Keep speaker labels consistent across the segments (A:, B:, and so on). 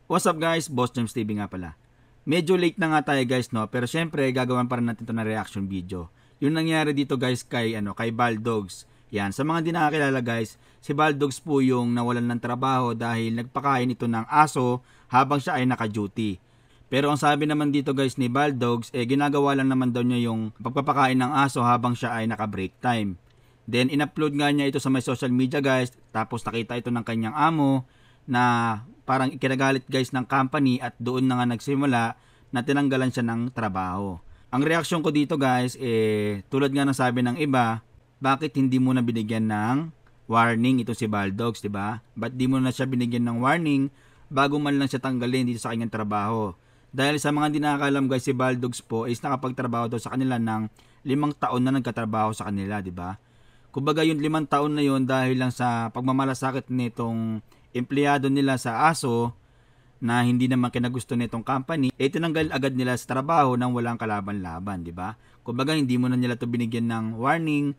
A: What's up guys? Boss James TV nga pala. Medyo late na nga tayo guys, no? Pero syempre gagawin pa rin natin ito na reaction video. Yung nangyari dito guys kay Baldogs. Yan, sa mga di nakakilala guys, si Baldogs po yung nawalan ng trabaho dahil nagpakain ito ng aso habang siya ay naka-duty. Pero ang sabi naman dito guys ni Baldogs, ginagawa lang naman daw niya yung pagpapakain ng aso habang siya ay naka-break time. Then in-upload nga niya ito sa may social media guys, tapos nakita ito ng kanyang amo na parang ikinagalit guys ng company at doon na nga nagsimula na tinanggalan siya ng trabaho. Ang reaksyon ko dito guys, tulad nga ng sabi ng iba, bakit hindi mo na binigyan ng warning ito si Baldogs, diba? Ba't di mo na siya binigyan ng warning bago man lang siya tanggalin dito sa kanyang trabaho? Dahil sa mga hindi nakakalam guys, si Baldogs po is nakapagtrabaho daw sa kanila ng 5 taon na nagkatrabaho sa kanila, diba? Kumbaga yung 5 taon na yun dahil lang sa pagmamalasakit nitong empleyado nila sa aso na hindi naman kinagusto nitong company, tinanggal agad nila sa trabaho nang walang kalaban-laban, di ba? Kumbaga hindi mo na nila to binigyan ng warning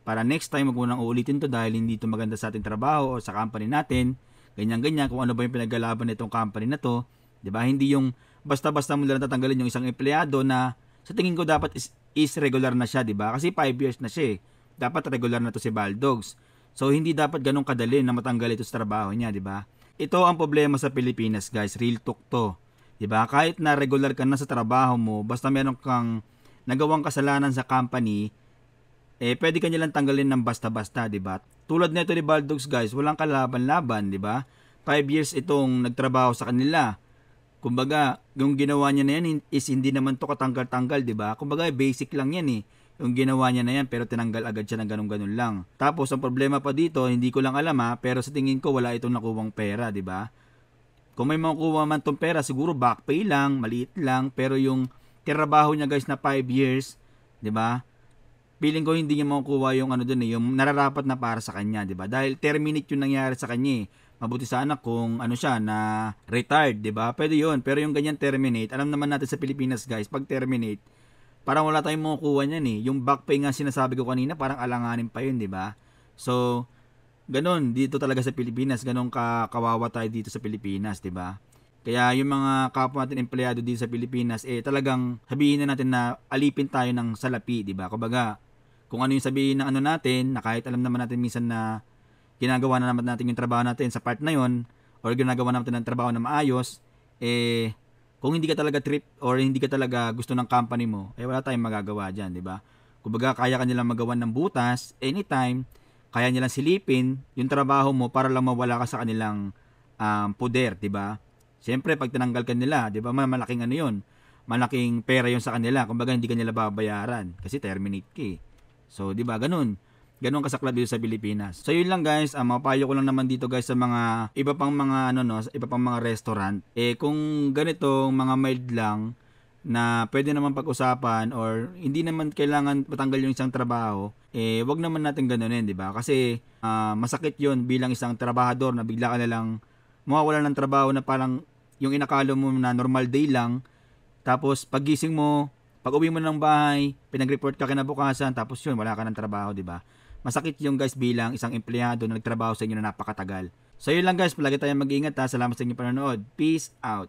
A: para next time wag mo nang uulitin to dahil hindi to maganda sa ating trabaho o sa company natin. Ganyan-ganyan kung ano ba yung pinaglalaban nitong company na to, di ba? Hindi yung basta-basta mo lang tatanggalin yung isang empleyado na sa tingin ko dapat is regular na siya, di ba? Kasi 5 years na siya. Dapat regular na to si Baldogs. So, hindi dapat ganun kadali na matanggal ito sa trabaho niya, di ba? Ito ang problema sa Pilipinas, guys. Real talk to. Di ba? Kahit na regular ka na sa trabaho mo, basta meron kang nagawang kasalanan sa company, pwede ka nilang tanggalin ng basta-basta, di ba? Tulad nito ni Baldogs, guys, walang kalaban-laban, di ba? 5 years itong nagtrabaho sa kanila. Kumbaga, yung ginawa niya na yan is hindi naman to katanggal-tanggal, di ba? Kumbaga, basic lang yan eh. Yung ginawa niya na yan pero tinanggal agad siya ng ganun-ganun lang. Tapos ang problema pa dito, hindi ko lang alam pero sa tingin ko wala itong nakuwang pera, di ba? Kung may makukuha man tong pera, siguro back pay lang, maliit lang, pero yung trabaho niya guys na 5 years, di ba? Feeling ko hindi niya makukuha yung ano doon yung nararapat na para sa kanya, di ba? Dahil terminate yung nangyari sa kanya. Mabuti sana kung ano siya na retired, di ba? Pwede yun, pero yung ganyan terminate, alam naman natin sa Pilipinas guys, pag terminate, parang wala tayong makukuha niyan eh. Yung back pay nga sinasabi ko kanina, parang alanganin pa yun, di ba? So, ganun, dito talaga sa Pilipinas, ganun kawawa tayo dito sa Pilipinas, di ba? Kaya yung mga kapwa natin empleyado dito sa Pilipinas, talagang sabihin na natin na alipin tayo ng salapi, di ba? Kumbaga, kung ano yung sabihin ng ano natin, na kahit alam naman natin minsan na ginagawa na naman natin yung trabaho natin sa part na yon or ginagawa natin ng trabaho na maayos, kung hindi ka talaga trip or hindi ka talaga gusto ng company mo, wala tayong magagawa dyan, di ba? Kumbaga, kaya ka nilang magawan ng butas anytime, kaya nilang silipin yung trabaho mo para lang mawala ka sa kanilang poder, di ba? Siyempre, pag tinanggal ka nila, di ba, malaking ano yun, malaking pera yun sa kanila, kumbaga hindi ka nila babayaran kasi terminate ka eh. So, di ba, ganun kasaklap dito sa Pilipinas. So yun lang guys, mapapayo ko lang naman dito guys sa mga iba pang mga iba pang mga restaurant. Kung ganito mga mild lang na pwede naman pag-usapan or hindi naman kailangan matanggal yung isang trabaho, wag naman natin ganonin, di ba? Kasi masakit yun bilang isang trabahador na bigla ka na lang mawawalan ng trabaho na parang yung inakala mo na normal day lang, tapos pagising mo, pag uwi mo ng bahay, pinag-report ka kinabukasan, tapos yun, wala ka ng trabaho, di ba? Masakit yung guys bilang isang empleyado na nagtrabaho sa inyo na napakatagal. So yun lang guys, palagi tayong mag-iingat ha. Salamat sa inyong panonood. Peace out.